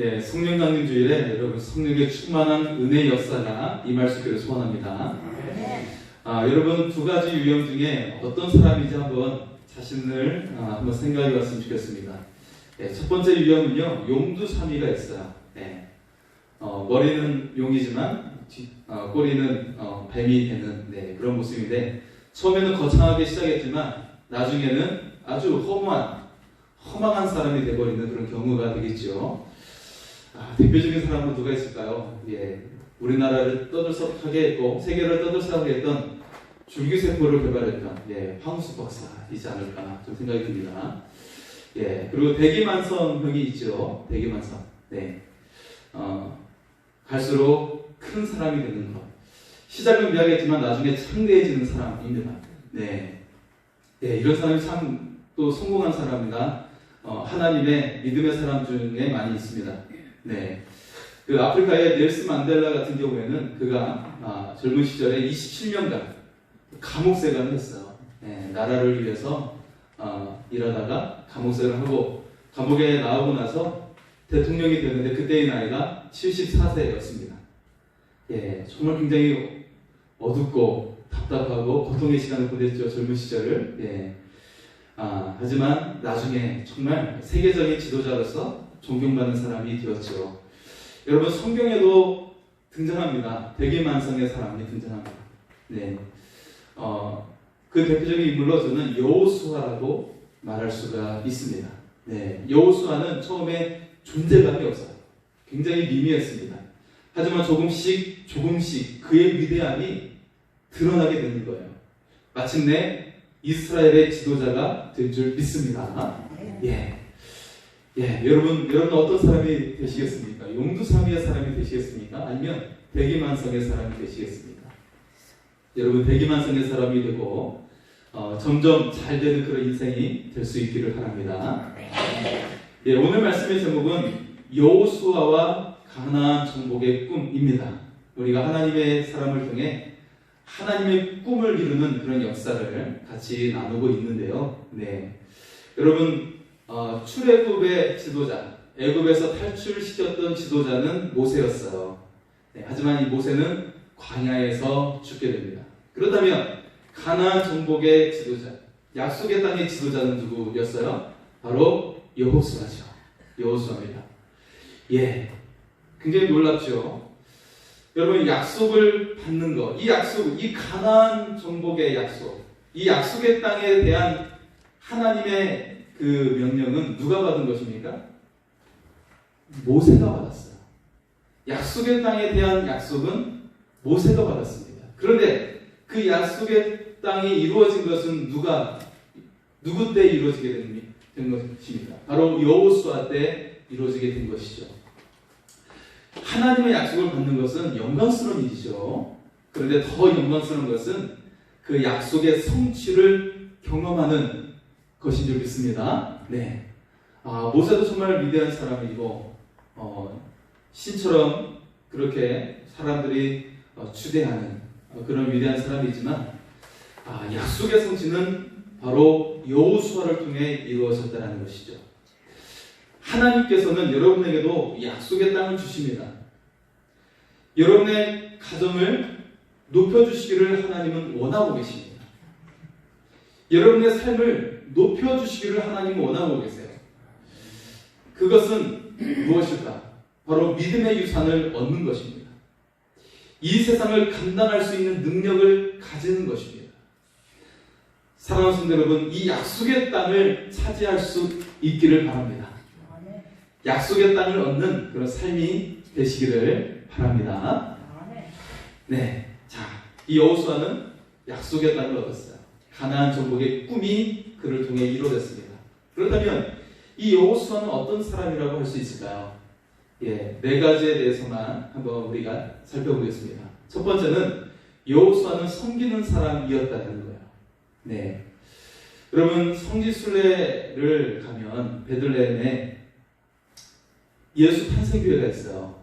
네, 성령 강림 주일에 여러분 성령의 충만한 은혜 역사가 임할 수 있기를 소원합니다. 여러분 두 가지 유형 중에 어떤 사람인지 한번 자신을 한번 생각해 봤으면 좋겠습니다. 네, 첫 번째 유형은요, 용두사미가 있어요. 네, 머리는 용이지만 꼬리는 뱀이 되는 그런 모습인데, 처음에는 거창하게 시작했지만 나중에는 아주 허망한 사람이 되어버리는 그런 경우가 되겠죠. 대표적인 사람은 누가 있을까요? 우리나라를 떠들썩하게 했고 세계를 떠들썩하게 했던 줄기세포를 개발했던 황우숙 박사이지 않을까 좀 생각이 듭니다. 그리고 대기만성형이 있죠. 대기만성. 갈수록 큰 사람이 되는 것. 시작은 미약했지만 나중에 창대해지는 사람입니다. 이런 사람이 참 또 성공한 사람이나 하나님의 믿음의 사람 중에 많이 있습니다. 그 아프리카의 넬슨 만델라 같은 경우에는 그가 젊은 시절에 27년간 감옥생활을 했어요. 나라를 위해서 일하다가 감옥생활을 하고 감옥에 나오고 나서 대통령이 되는데 그때의 나이가 74세였습니다. 정말 굉장히 어둡고 답답하고 고통의 시간을 보냈죠. 젊은 시절을. 하지만 나중에 정말 세계적인 지도자로서 존경받는 사람이 되었죠. 여러분 성경에도 등장합니다. 대기만성의 사람이 등장합니다. 그 대표적인 인물로 저는 여호수아라고 말할 수가 있습니다. 여호수아는 처음에 존재감이 없어요. 굉장히 미미했습니다. 하지만 조금씩 그의 위대함이 드러나게 되는 거예요. 마침내 이스라엘의 지도자가 될 줄 믿습니다. 여러분 어떤 사람이 되시겠습니까? 용두사미의 사람이 되시겠습니까? 아니면 대기만성의 사람이 되시겠습니까? 여러분 대기만성의 사람이 되고 점점 잘 되는 그런 인생이 될 수 있기를 바랍니다. 오늘 말씀의 제목은 여호수아와 가나안 정복의 꿈입니다. 우리가 하나님의 사람을 통해 하나님의 꿈을 이루는 그런 역사를 같이 나누고 있는데요. 여러분 출애굽의 지도자, 애굽에서 탈출시켰던 지도자는 모세였어요. 하지만 이 모세는 광야에서 죽게 됩니다. 그렇다면 가나안 정복의 지도자, 약속의 땅의 지도자는 누구였어요? 바로 여호수아죠. 여호수아입니다. 굉장히 놀랍죠. 여러분 약속을 받는 것, 이 약속, 이 가나안 정복의 약속, 이 약속의 땅에 대한 하나님의 그 명령은 누가 받은 것입니까? 모세가 받았어요. 약속의 땅에 대한 약속은 모세가 받았습니다. 그런데 그 약속의 땅이 이루어진 것은 누구 때 이루어지게 된 것입니까? 바로 여호수아 때 이루어지게 된 것이죠. 하나님의 약속을 받는 것은 영광스러운 일이죠. 그런데 더 영광스러운 것은 그 약속의 성취를 경험하는 것인 줄 믿습니다. 모세도 정말 위대한 사람이고 신처럼 그렇게 사람들이 추대하는 그런 위대한 사람이지만 약속의 성취는 바로 여호수아를 통해 이루어졌다는 것이죠. 하나님께서는 여러분에게도 약속의 땅을 주십니다. 여러분의 가정을 높여주시기를 하나님은 원하고 계십니다. 여러분의 삶을 높여주시기를 하나님은 원하고 계세요. 그것은 무엇일까? 바로 믿음의 유산을 얻는 것입니다. 이 세상을 감당할 수 있는 능력을 가지는 것입니다. 사랑하는 성도 여러분, 이 약속의 땅을 차지할 수 있기를 바랍니다. 약속의 땅을 얻는 그런 삶이 되시기를 바랍니다. 이 여호수아는 약속의 땅을 얻었어요. 가나안 정복의 꿈이 그를 통해 이루어졌습니다. 그렇다면 이 여호수아는 어떤 사람이라고 할 수 있을까요? 4가지에 대해서만 한번 우리가 살펴보겠습니다. 첫 번째는 여호수아는 섬기는 사람이었다는 거예요. 여러분 성지순례를 가면 베들레헴에 예수 탄생교회가 있어요.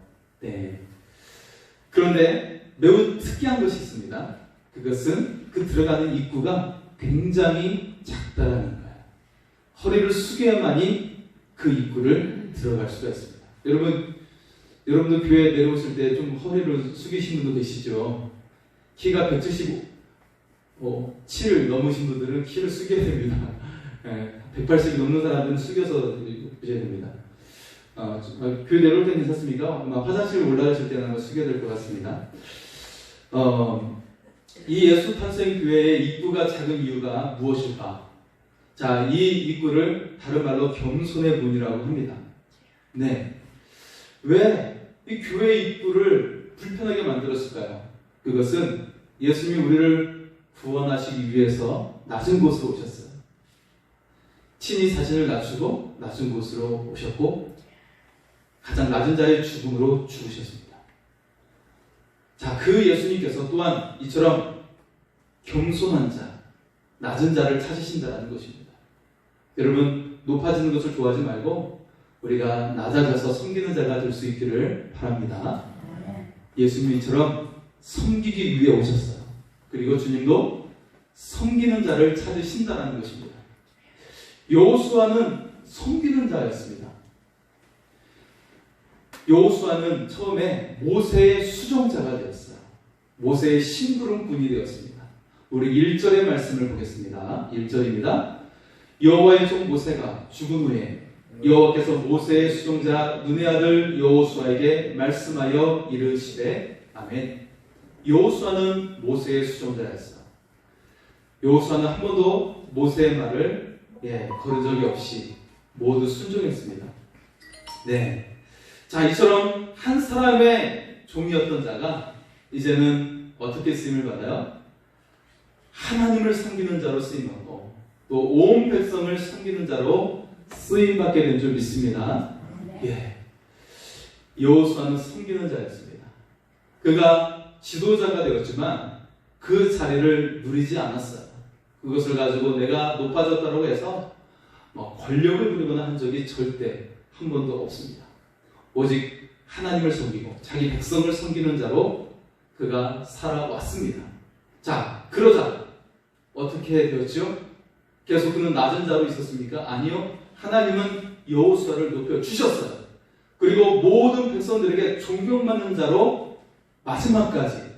그런데 매우 특이한 것이 있습니다. 그것은 그 들어가는 입구가 굉장히 작다라는 거예요. 허리를 숙여야만이 그 입구를 들어갈 수가 있습니다. 여러분도 교회에 내려오실 때 좀 허리를 숙이신 분도 계시죠? 키가 175, 7 넘으신 분들은 키를 숙여야 됩니다. 180이 넘는 사람들은 숙여서 보셔야 됩니다. 교회 내려올 때는 괜찮습니까? 아마 화장실 올라가실 때는 아마 숙여야 될 것 같습니다. 이 예수 탄생 교회의 입구가 작은 이유가 무엇일까? 자, 이 입구를 다른 말로 겸손의 문이라고 합니다. 네. 왜 이 교회 입구를 불편하게 만들었을까요? 그것은 예수님이 우리를 구원하시기 위해서 낮은 곳으로 오셨어요. 친히 자신을 낮추고 낮은 곳으로 오셨고 가장 낮은 자의 죽음으로 죽으셨습니다. 자, 그 예수님께서 또한 이처럼 겸손한 자, 낮은 자를 찾으신다는 것입니다. 여러분, 높아지는 것을 좋아하지 말고 우리가 낮아져서 섬기는 자가 될 수 있기를 바랍니다. 예수님처럼 섬기기 위해 오셨어요. 그리고 주님도 섬기는 자를 찾으신다는 것입니다. 여호수아는 섬기는 자였습니다. 여호수아는 처음에 모세의 수종자가 되었어요. 모세의 심부름꾼이 되었습니다. 우리 1절의 말씀을 보겠습니다. 1절입니다. 여호와의 종 모세가 죽은 후에 여호와께서 모세의 수종자 눈의 아들 여호수아에게 말씀하여 이르시되 아멘. 여호수아는 모세의 수종자였어요. 여호수아는 한 번도 모세의 말을 거른 적이 없이 모두 순종했습니다. 네. 자, 이처럼 한 사람의 종이었던 자가 이제는 어떻게 쓰임을 받아요? 하나님을 섬기는 자로 쓰임받고 또 온 백성을 섬기는 자로 쓰임받게 된 줄 믿습니다. 여호수아는 섬기는 자였습니다. 그가 지도자가 되었지만 그 자리를 누리지 않았어요. 그것을 가지고 내가 높아졌다고 해서 권력을 부리거나 한 적이 절대 한 번도 없습니다. 오직 하나님을 섬기고 자기 백성을 섬기는 자로 그가 살아왔습니다. 자, 그러자 어떻게 되었죠? 계속 그는 낮은 자로 있었습니까? 아니요. 하나님은 여호수아를 높여주셨어요. 그리고 모든 백성들에게 존경받는 자로 마지막까지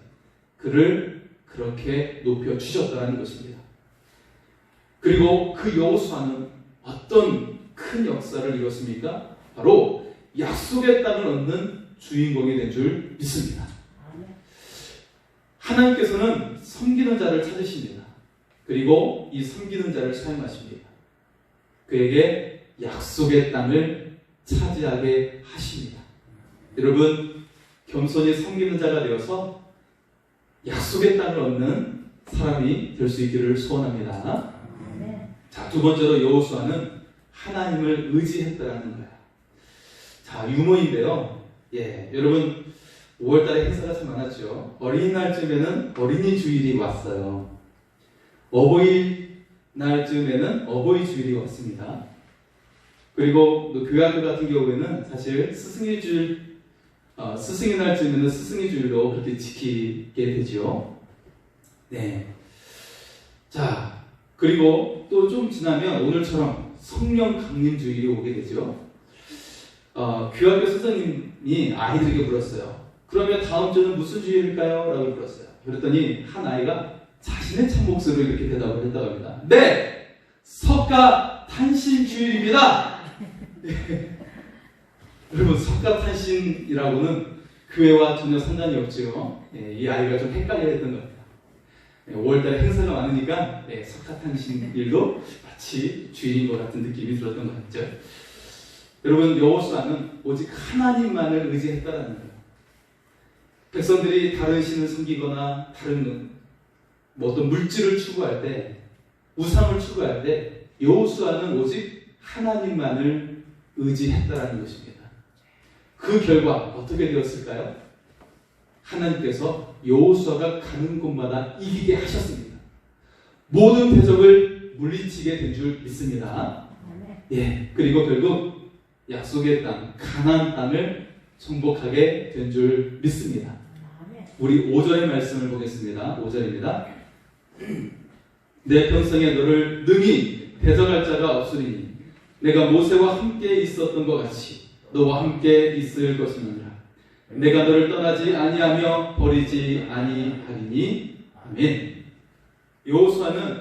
그를 그렇게 높여주셨다는 것입니다. 그리고 그 여호수아는 어떤 큰 역사를 이뤘습니까? 바로 약속의 땅을 얻는 주인공이 된 줄 믿습니다. 하나님께서는 섬기는 자를 찾으십니다. 그리고 이 섬기는 자를 사용하십니다. 그에게 약속의 땅을 차지하게 하십니다. 여러분, 겸손히 섬기는 자가 되어서 약속의 땅을 얻는 사람이 될 수 있기를 소원합니다. 자, 두 번째로 여호수아는 하나님을 의지했다라는 거예요. 자, 유머인데요. 여러분 5월달에 행사가 참 많았죠. 어린이날쯤에는 어린이 주일이 왔어요. 어버이날쯤에는 어버이 주일이 왔습니다. 그리고 교회 학교 같은 경우에는 사실 스승의 주일, 스승의 날쯤에는 스승의 주일로 그렇게 지키게 되죠. 네. 자, 그리고 또 좀 지나면 오늘처럼 성령 강림 주일이 오게 되죠. 교회학교 선생님이 아이들에게 물었어요. 그러면 다음 주는 무슨 주일일까요? 라고 물었어요. 그랬더니 한 아이가 자신의 참 목소리로 이렇게 대답을 했다고 합니다. 네! 석가탄신 주일입니다! 네. 여러분, 석가탄신이라고는 교회와 전혀 상관이 없죠. 이 아이가 좀 헷갈려 했던 겁니다. 5월달에 행사가 많으니까 석가탄신 일도 마치 주일인 것 같은 느낌이 들었던 것 같죠. 여러분, 여호수아는 오직 하나님만을 의지했다라는 거예요. 백성들이 다른 신을 섬기거나 다른 어떤 물질을 추구할 때, 우상을 추구할 때 여호수아는 오직 하나님만을 의지했다라는 것입니다. 그 결과 어떻게 되었을까요? 하나님께서 여호수아가 가는 곳마다 이기게 하셨습니다. 모든 대적을 물리치게 된 줄 믿습니다. 그리고 결국 약속의 땅, 가나안 땅을 정복하게 된 줄 믿습니다. 우리 5절의 말씀을 보겠습니다. 5절입니다. 내 평생에 너를 능히 대적할 자가 없으리니 내가 모세와 함께 있었던 것 같이 너와 함께 있을 것이니라. 내가 너를 떠나지 아니하며 버리지 아니하리니. 아멘. 여호수아는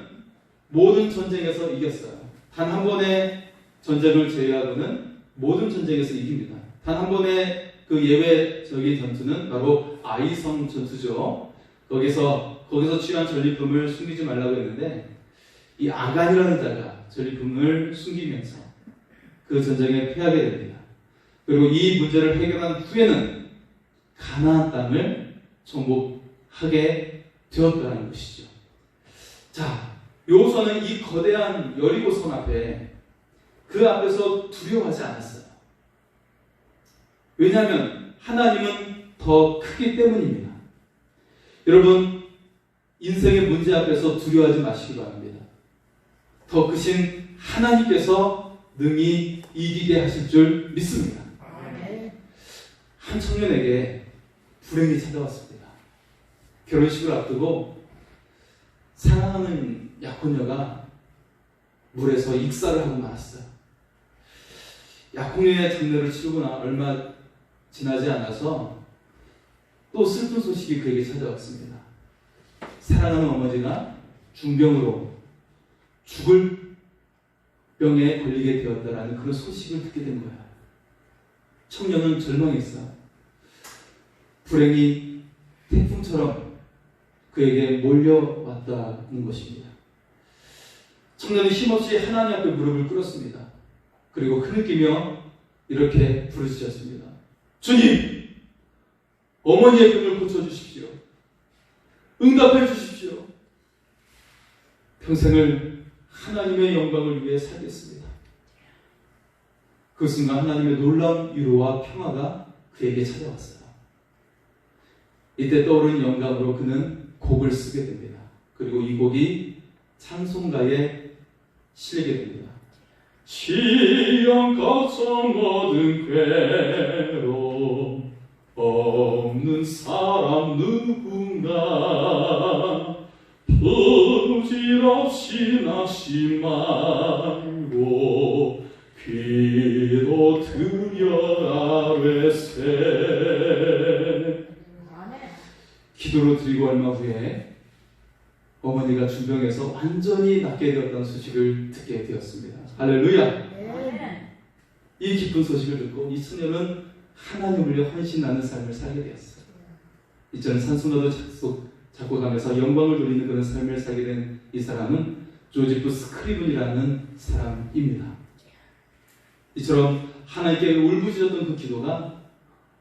모든 전쟁에서 이겼어요. 단 한 번의 전쟁을 제외하고는 모든 전쟁에서 이깁니다. 단 한 번의 그 예외적인 전투는 바로 아이성 전투죠. 거기서 취한 전리품을 숨기지 말라고 했는데, 이 아간이라는 자가 전리품을 숨기면서 그 전쟁에 패하게 됩니다. 그리고 이 문제를 해결한 후에는 가나안 땅을 정복하게 되었다는 것이죠. 자, 여호수아는 이 거대한 여리고성 앞에 그 앞에서 두려워하지 않았어요. 왜냐하면 하나님은 더 크기 때문입니다. 여러분, 인생의 문제 앞에서 두려워하지 마시기 바랍니다. 더 크신 하나님께서 능히 이기게 하실 줄 믿습니다. 한 청년에게 불행이 찾아왔습니다. 결혼식을 앞두고 사랑하는 약혼녀가 물에서 익사를 하고 말았어요. 약혼녀의 장례를 치르고 얼마 지나지 않아서 또 슬픈 소식이 그에게 찾아왔습니다. 사랑하는 어머니가 중병으로 죽을 병에 걸리게 되었다라는 그런 소식을 듣게 된 거야. 청년은 절망했어. 불행이 태풍처럼 그에게 몰려왔다는 것입니다. 청년이 힘없이 하나님 앞에 무릎을 꿇었습니다. 그리고 흐느끼며 이렇게 부르짖었습니다. 주님, 어머니의 병을 고쳐주십시오. 응답해 주십시오. 평생을 하나님의 영광을 위해 살겠습니다. 그 순간 하나님의 놀라운 위로와 평화가 그에게 찾아왔어요. 이때 떠오른 영감으로 그는 곡을 쓰게 됩니다. 그리고 이 곡이 찬송가에 실리게 됩니다. 지향각성 모든 괴로움 없는 사람 누군가 부질없이 낙심하고 기도 드려 아뢰세. 기도로 드리고 얼마 후에 어머니가 중병에서 완전히 낫게 되었다는 소식을 듣게 되었습니다. 할렐루야! 이 기쁜 소식을 듣고 이 처녀는 하나님을 위해 헌신하는 삶을 살게 되었어요. 이제는 산수나도 작곡하면서 영광을 누리는 그런 삶을 살게 된 이 사람은 조지프 스크리븐이라는 사람입니다. 이처럼 하나님께 울부짖었던 그 기도가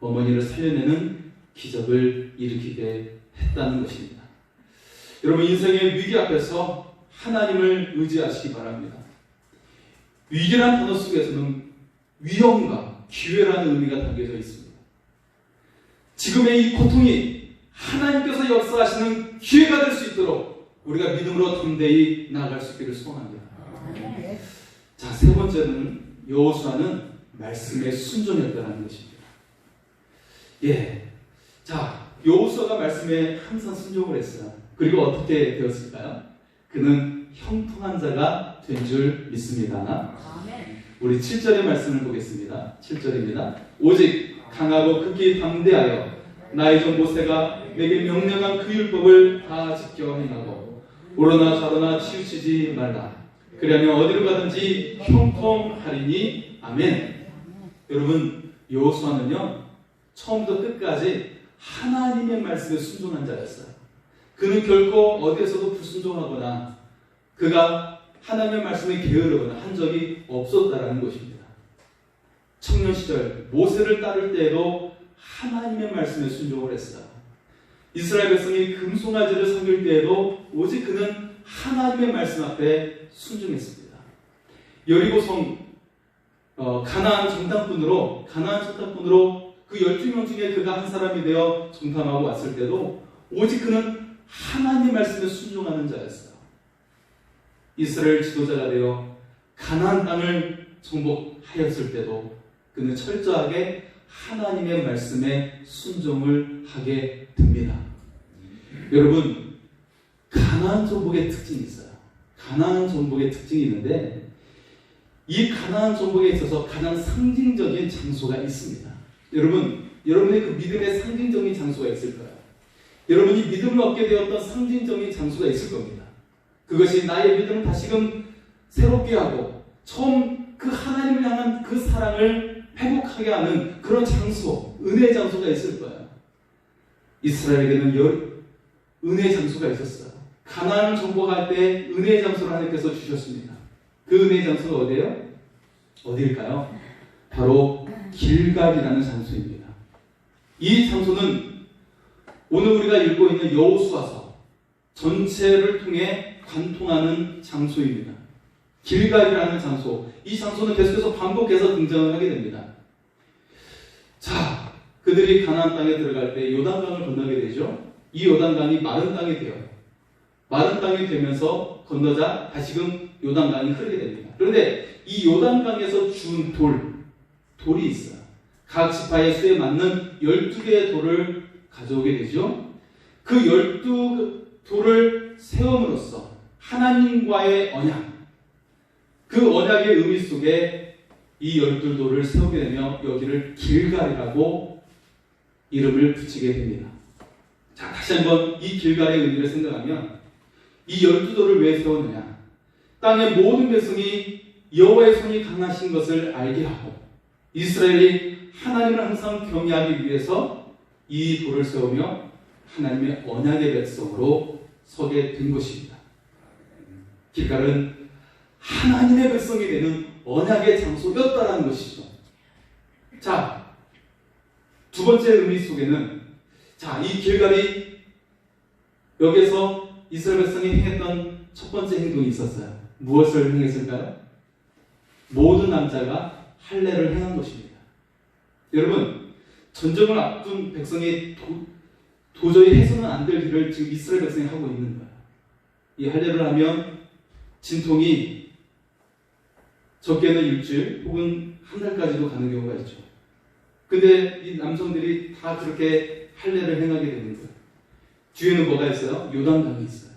어머니를 살려내는 기적을 일으키게 했다는 것입니다. 여러분, 인생의 위기 앞에서 하나님을 의지하시기 바랍니다. 위기란 단어 속에서는 위험과 기회라는 의미가 담겨져 있습니다. 지금의 이 고통이 하나님께서 역사하시는 기회가 될 수 있도록 우리가 믿음으로 담대히 나아갈 수 있기를 소원합니다. 자, 세 번째는 여호수아는 말씀에 순종했다는 것입니다. 예, 자, 여호수아가 말씀에 항상 순종을 했어요. 그리고 어떻게 되었을까요? 그는 형통한 자가 된 줄 믿습니다. 우리 7절의 말씀을 보겠습니다. 7절입니다. 오직 강하고 극히 담대하여 나의 종 모세가 내게 명령한 그 율법을 다 지켜 행하고 오로나 좌로나 치우치지 말라. 그러면 어디로 가든지 형통하리니. 아멘. 여러분, 여호수아는요 처음부터 끝까지 하나님의 말씀에 순종한 자였어요. 그는 결코 어디에서도 불순종하거나 그가 하나님의 말씀에 게으르거나 한 적이 없었다라는 것입니다. 청년 시절 모세를 따를 때에도 하나님의 말씀에 순종을 했어요. 이스라엘 백성이 금송아지를 섬길 때에도 오직 그는 하나님의 말씀 앞에 순종했습니다. 여리고성 가나안 정탐꾼으로 그 12명 중에 그가 한 사람이 되어 정탐하고 왔을 때도 오직 그는 하나님의 말씀에 순종하는 자였어요. 이스라엘 지도자가 되어 가나안 땅을 정복하였을 때도 그는 철저하게 하나님의 말씀에 순종을 하게 됩니다. 여러분, 가나안 정복의 특징이 있어요. 가나안 정복의 특징이 있는데 이 가나안 정복에 있어서 가장 상징적인 장소가 있습니다. 여러분의 그 믿음의 상징적인 장소가 있을 거예요. 여러분이 믿음을 얻게 되었던 상징적인 장소가 있을 겁니다. 그것이 나의 믿음을 다시금 새롭게 하고 처음 그 하나님을 향한 그 사랑을 회복하게 하는 그런 장소, 은혜의 장소가 있을 거예요. 이스라엘에게는 은혜의 장소가 있었어요. 가나안을 정복할 때 은혜의 장소를 하나님께서 주셨습니다. 그 은혜의 장소가 어디예요? 어디일까요? 바로 길갈이라는 장소입니다. 이 장소는 오늘 우리가 읽고 있는 여호수아서 전체를 통해 관통하는 장소입니다. 길갈이라는 장소, 이 장소는 계속해서 반복해서 등장을 하게 됩니다. 자, 그들이 가나안 땅에 들어갈 때 요단강을 건너게 되죠. 이 요단강이 마른 땅이 되어요. 마른 땅이 되면서 건너자 다시금 요단강이 흐르게 됩니다. 그런데 이 요단강에서 준 돌이 있어요. 각 지파의 수에 맞는 12개의 돌을 가져오게 되죠. 그 12돌을 세움으로써 하나님과의 언약, 그 언약의 의미 속에 이 12돌을 세우게 되며 여기를 길갈이라고 이름을 붙이게 됩니다. 자, 다시 한번 이 길갈의 의미를 생각하면 이 12돌을 왜 세웠느냐? 땅의 모든 백성이 여호와의 손이 강하신 것을 알게 하고 이스라엘이 하나님을 항상 경외하기 위해서 이 돌을 세우며 하나님의 언약의 백성으로 서게 된 것입니다. 길갈은 하나님의 백성이 되는 언약의 장소였다라는 것이죠. 자, 두 번째 의미 속에는 이 길갈이 여기서 이스라엘 백성이 행했던 첫 번째 행동이 있었어요. 무엇을 행했을까요? 모든 남자가 할례를 행한 것입니다. 여러분, 전쟁을 앞둔 백성이 도저히 해서는 안 될 일을 지금 이스라엘 백성이 하고 있는 거예요. 이 할례를 하면 진통이 적게는 일주일 혹은 한 달까지도 가는 경우가 있죠. 근데 이 남성들이 다 그렇게 할례를 행하게 되는 거예요. 뒤에는 뭐가 있어요? 요단강이 있어요.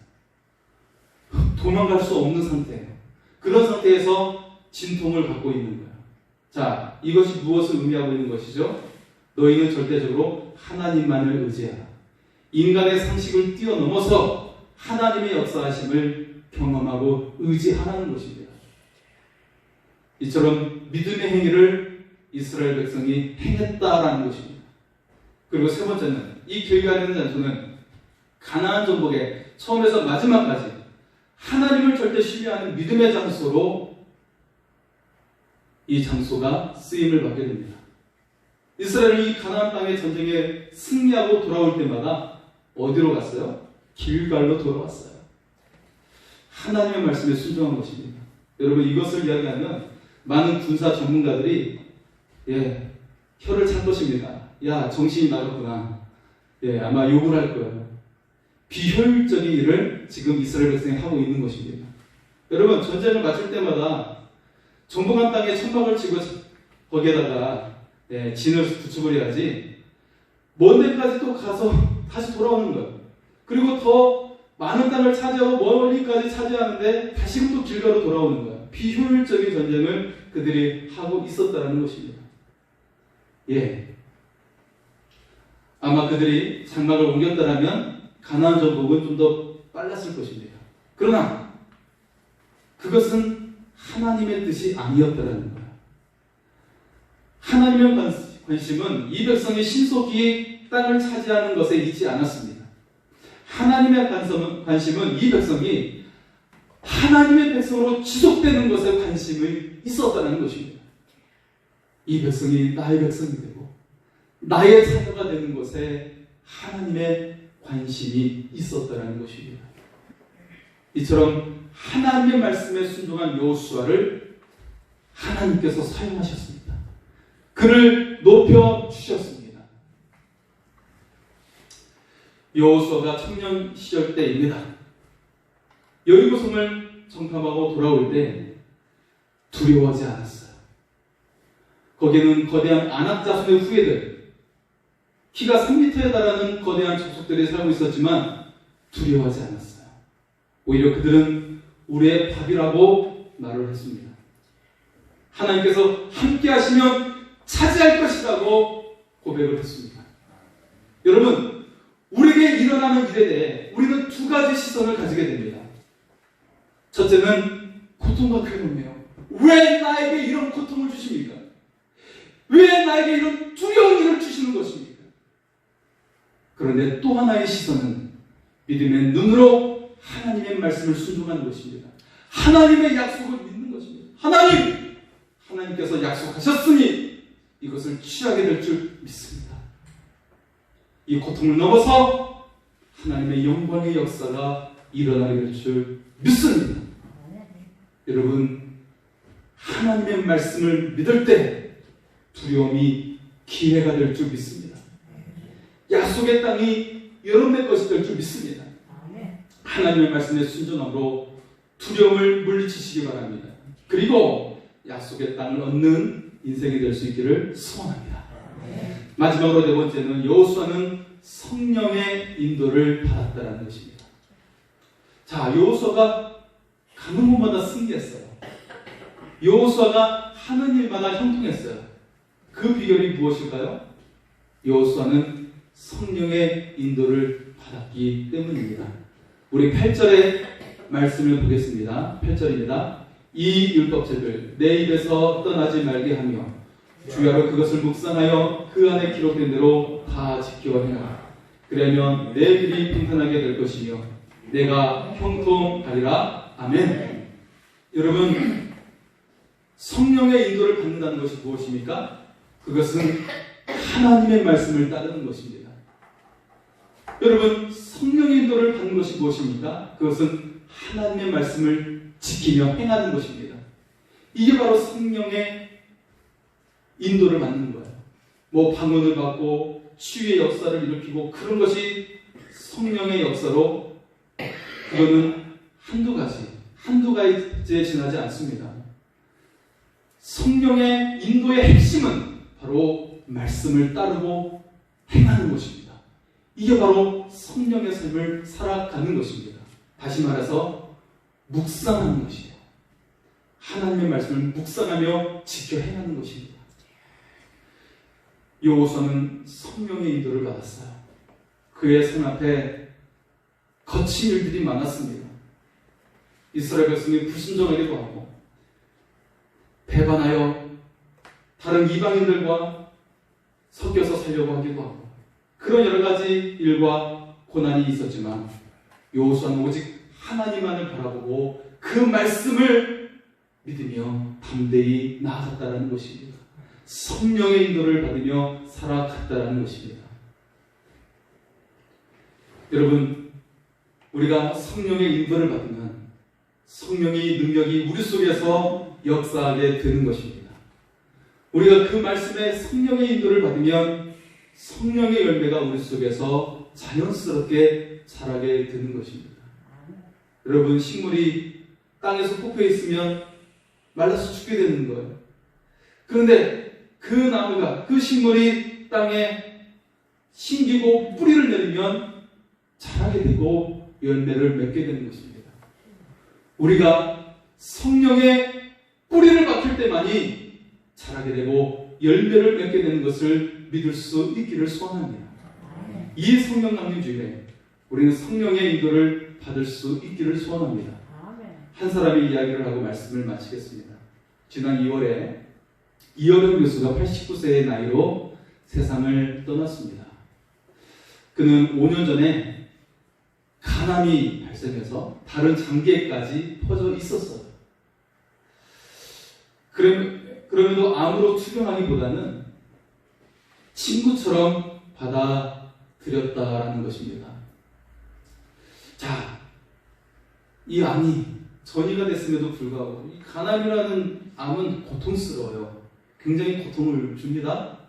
도망갈 수 없는 상태예요. 그런 상태에서 진통을 받고 있는 거예요. 자, 이것이 무엇을 의미하고 있는 것이죠? 너희는 절대적으로 하나님만을 의지하라. 인간의 상식을 뛰어넘어서 하나님의 역사하심을 경험하고 의지하라는 것입니다. 이처럼 믿음의 행위를 이스라엘 백성이 행했다라는 것입니다. 그리고 세 번째는 이 길갈이라는 장소는 가나안 정복의 처음에서 마지막까지 하나님을 절대 신뢰하는 믿음의 장소로 이 장소가 쓰임을 받게 됩니다. 이스라엘이 이 가나안 땅의 전쟁에 승리하고 돌아올 때마다 어디로 갔어요? 길갈로 돌아왔어요. 하나님의 말씀에 순종한 것입니다. 여러분, 이것을 이야기하면 많은 군사 전문가들이 혀를 찰 것입니다. 야, 정신이 나갔구나. 아마 욕을 할 거예요. 비효율적인 일을 지금 이스라엘 백성이 하고 있는 것입니다. 여러분, 전쟁을 마칠 때마다 정복한 땅에 천막을 치고 거기에다가 진을 구축을 해야지 먼 데까지 또 가서 다시 돌아오는 거예요. 그리고 더 많은 땅을 차지하고 멀리까지 차지하는데 다시금 또 길가로 돌아오는 거예요. 비효율적인 전쟁을 그들이 하고 있었다는 것입니다. 아마 그들이 장막을 옮겼다라면 가나안 정복은 좀 더 빨랐을 것입니다. 그러나 그것은 하나님의 뜻이 아니었다라는 거예요. 하나님의 관심은 이 백성이 신속히 땅을 차지하는 것에 있지 않았습니다. 하나님의 관심은 이 백성이 하나님의 백성으로 지속되는 것에 관심이 있었다는 것입니다. 이 백성이 나의 백성이 되고 나의 자녀가 되는 것에 하나님의 관심이 있었다는 것입니다. 이처럼 하나님의 말씀에 순종한 여호수아를 하나님께서 사용하셨습니다. 그를 높여주셨습니다. 여호수아가 청년 시절 때입니다. 여리고성을 정탐하고 돌아올 때 두려워하지 않았어요. 거기에는 거대한 아낙 자손의 후예들, 키가 3m에 달하는 거대한 족속들이 살고 있었지만 두려워하지 않았어요. 오히려 그들은 우리의 밥이라고 말을 했습니다. 하나님께서 함께 하시면 차지할 것이라고 고백을 했습니다. 여러분, 우리에게 일어나는 일에 대해 우리는 두 가지 시선을 가지게 됩니다. 첫째는 고통과 괴로움이에요. 왜 나에게 이런 고통을 주십니까? 왜 나에게 이런 두려운 일을 주시는 것입니까? 그런데 또 하나의 시선은 믿음의 눈으로 하나님의 말씀을 순종하는 것입니다. 하나님의 약속을 믿는 것입니다. 하나님께서 약속하셨으니 이것을 취하게 될 줄 믿습니다. 이 고통을 넘어서 하나님의 영광의 역사가 일어나게 될 줄 믿습니다. 여러분, 하나님의 말씀을 믿을 때 두려움이 기회가 될 줄 믿습니다. 약속의 땅이 여러분의 것이 될 줄 믿습니다. 하나님의 말씀에 순종함으로 두려움을 물리치시기 바랍니다. 그리고 약속의 땅을 얻는 인생이 될 수 있기를 소원합니다. 마지막으로 네 번째는 여호수아는 성령의 인도를 받았다는 것입니다. 자, 여호수아가 가는 곳마다 승리했어요. 여호수아가 하는 일마다 형통했어요. 그 비결이 무엇일까요? 여호수아는 성령의 인도를 받았기 때문입니다. 우리 8절의 말씀을 보겠습니다. 8절입니다. 이 율법책을 내 입에서 떠나지 말게 하며 주야로 그것을 묵상하여 그 안에 기록된 대로 다 지켜 행하라. 그러면 내 길이 평탄하게 될 것이며 내가 형통하리라. 아멘. 여러분, 성령의 인도를 받는다는 것이 무엇입니까? 그것은 하나님의 말씀을 따르는 것입니다. 여러분, 성령의 인도를 받는 것이 무엇입니까? 그것은 하나님의 말씀을 지키며 행하는 것입니다. 이게 바로 성령의 인도를 받는 거예요. 뭐 방언을 받고 치유의 역사를 일으키고 그런 것이 성령의 역사로, 그거는 한두 가지에 지나지 않습니다. 성령의 인도의 핵심은 바로 말씀을 따르고 행하는 것입니다. 이게 바로 성령의 삶을 살아가는 것입니다. 다시 말해서 묵상하는 것이에요. 하나님의 말씀을 묵상하며 지켜 행하는 것입니다. 여호수아는 성령의 인도를 받았어요. 그의 손 앞에 거친 일들이 많았습니다. 이스라엘 백성이 불순종하기도 하고 배반하여 다른 이방인들과 섞여서 살려고 하기도 하고 그런 여러 가지 일과 고난이 있었지만 여호수아는 오직 하나님만을 바라보고 그 말씀을 믿으며 담대히 나아갔다는 것입니다. 성령의 인도를 받으며 살아갔다는 것입니다. 여러분, 우리가 성령의 인도를 받으면 성령의 능력이 우리 속에서 역사하게 되는 것입니다. 우리가 그 말씀에 성령의 인도를 받으면 성령의 열매가 우리 속에서 자연스럽게 자라게 되는 것입니다. 여러분, 식물이 땅에서 뽑혀 있으면 말라서 죽게 되는 거예요. 그런데 그 나무가, 그 식물이 땅에 심기고 뿌리를 내리면 자라게 되고 열매를 맺게 되는 것입니다. 우리가 성령의 뿌리를 박힐 때만이 자라게 되고 열매를 맺게 되는 것을 믿을 수 있기를 소원합니다. 이 성령 강림 주일에 우리는 성령의 인도를 받을 수 있기를 소원합니다. 한 사람이 이야기를 하고 말씀을 마치겠습니다. 지난 2월에 이어령 교수가 89세의 나이로 세상을 떠났습니다. 그는 5년 전에 간암이 발생해서 다른 장기에까지 퍼져 있었어요. 그럼에도 암으로 투병하기보다는 친구처럼 받아들였다라는 것입니다. 자, 이 암이 전이가 됐음에도 불구하고 이 간암이라는 암은 고통스러워요. 굉장히 고통을 줍니다.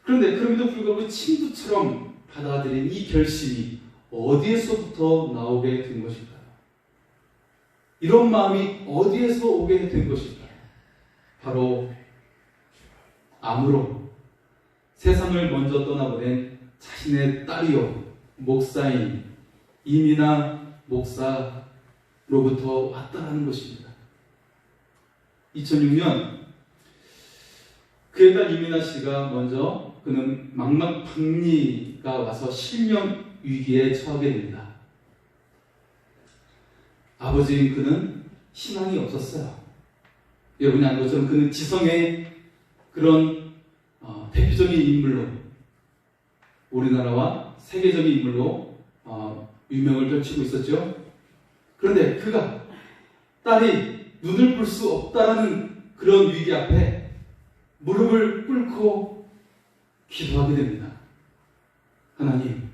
그런데 그럼에도 불구하고 친구처럼 받아들인 이 결심이 어디에서부터 나오게 된 것일까요? 이런 마음이 어디에서 오게 된 것일까요? 바로 암으로 세상을 먼저 떠나보낸 자신의 딸이요 목사인 이민아 목사로부터 왔다라는 것입니다. 2006년 그의 딸 이민아 씨가 먼저 그는 망막박리가 와서 실명 위기에 처하게 됩니다. 아버지인 그는 희망이 없었어요. 여러분이 아는 것처럼 그는 지성의 그런 대표적인 인물로 우리나라와 세계적인 인물로 유명을 떨치고 있었죠. 그런데 그가 딸이 눈을 볼 수 없다라는 그런 위기 앞에 무릎을 꿇고 기도하게 됩니다. 하나님,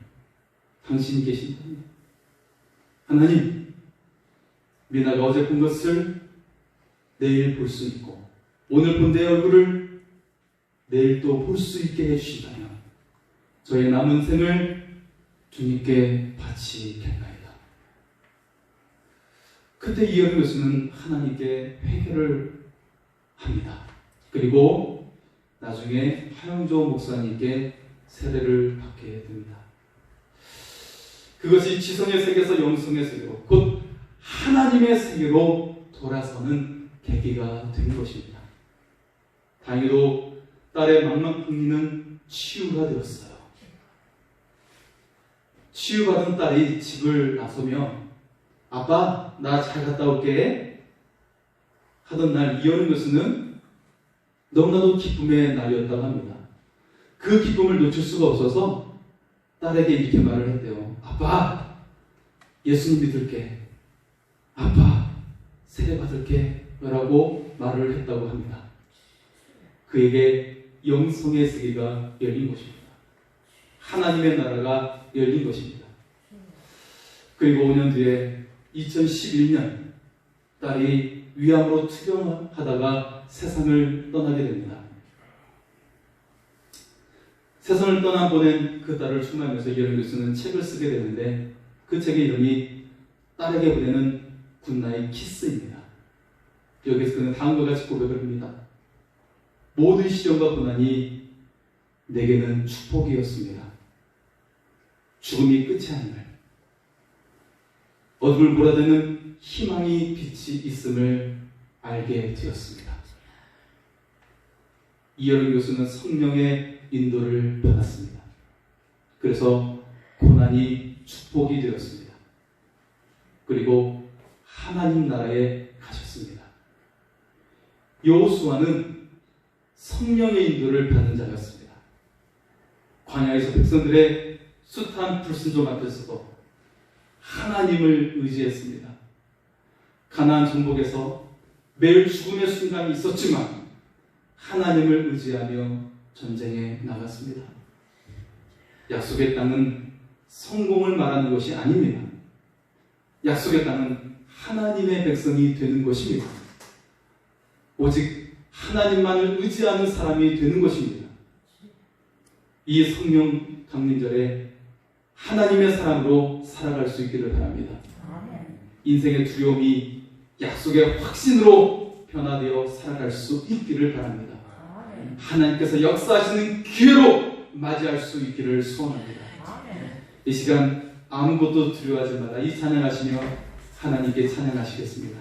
당신이 계신다니. 하나님, 미나가 어제 본 것을 내일 볼 수 있고 오늘 본 내 얼굴을 내일 또 볼 수 있게 해주신다면 저의 남은 생을 주님께 바치겠나이다. 그때 이어른 교수는 하나님께 회개를 합니다. 그리고 나중에 하영조 목사님께 세례를 받게 됩니다. 그것이 지성의 세계에서 영성의 세계로 곧 하나님의 세계로 돌아서는 계기가 된 것입니다. 다행히도 딸의 망막박리는 치유가 되었어요. 치유받은 딸이 집을 나서며 아빠, 나 잘 갔다 올게 하던 날 이어른 교수는 너무나도 기쁨의 날이었다고 합니다. 그 기쁨을 놓칠 수가 없어서 딸에게 이렇게 말을 했대요. 아빠, 예수님 믿을게. 아빠, 세례 받을게 라고 말을 했다고 합니다. 그에게 영성의 세계가 열린 것입니다. 하나님의 나라가 열린 것입니다. 그리고 5년 뒤에 2011년 딸이 위암으로 투병하다가 세상을 떠나게 됩니다. 세상을 떠나보낸 그 딸을 추모하면서 이어른 교수는 책을 쓰게 되는데 그 책의 이름이 딸에게 보내는 굿나잇 키스입니다. 여기서 그는 다음과 같이 고백을 합니다. 모든 시련과 고난이 내게는 축복이었습니다. 죽음이 끝이 아님을, 어둠을 몰아내는 희망이 빛이 있음을 알게 되었습니다. 이어른 교수는 성령의 인도를 받았습니다. 그래서 고난이 축복이 되었습니다. 그리고 하나님 나라에 가셨습니다. 여호수아는 성령의 인도를 받은 자였습니다. 광야에서 백성들의 숱한 불순종 앞에서도 하나님을 의지했습니다. 가나안 정복에서 매일 죽음의 순간이 있었지만 하나님을 의지하며 전쟁에 나갔습니다. 약속의 땅은 성공을 말하는 것이 아닙니다. 약속의 땅은 하나님의 백성이 되는 것입니다. 오직 하나님만을 의지하는 사람이 되는 것입니다. 이 성령 강림절에 하나님의 사람으로 살아갈 수 있기를 바랍니다. 인생의 두려움이 약속의 확신으로 변화되어 살아갈 수 있기를 바랍니다. 하나님께서 역사하시는 기회로 맞이할 수 있기를 소원합니다. 이 시간 아무것도 두려워하지 마라 이 찬양하시며 하나님께 찬양하시겠습니다.